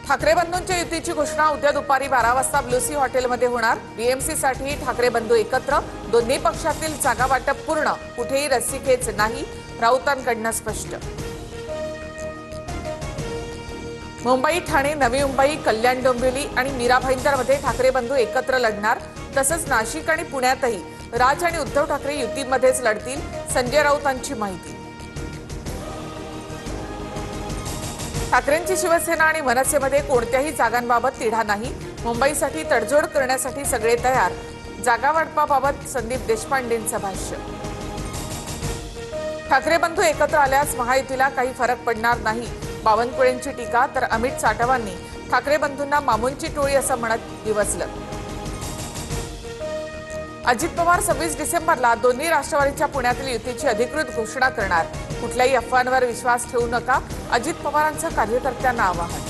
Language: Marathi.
ठाकरे बंधूंच्या युतीची घोषणा उद्या दुपारी 12 वाजता ब्लूसी हॉटेलमध्ये होणार। बीएमसी साठी ठाकरे बंधू एकत्र, दोन्ही पक्षातील जागा वाटप पूर्ण, कुठेही रस्सीखेच नाही, राऊतांकडून स्पष्ट। मुंबई, ठाणे, नवी मुंबई, कल्याण, डोंबिवली आणि मीरा भाईंदरमध्ये ठाकरे बंधू एकत्र लढणार। तसंच नाशिक आणि पुण्यातही राज आणि उद्धव ठाकरे युतीमध्येच लढतील, संजय राऊतांची माहिती। ठाकरेंची शिवसेना आणि मनसेमध्ये कोणत्याही जागांबाबत तिढा नाही, मुंबईसाठी तडजोड करण्यासाठी सगळे तयार, जागा वाटपाबाबत संदीप देशपांडेंचं भाष्य। ठाकरे बंधू एकत्र आल्यास महायुतीला काही फरक पडणार नाही, बावनकुळेंची टीका। तर अमित साटवांनी ठाकरे बंधूंना मामूंची टोळी असं म्हणत दिवसलं। अजित पवार 26 डिसेंबरला दोन्ही राष्ट्रवादीच्या पुण्यातील युतीची अधिकृत घोषणा करणार, कुठल्याही अफवांवर विश्वास ठेवू नका, अजित पवारांचं कार्यकर्त्यांना आवाहन।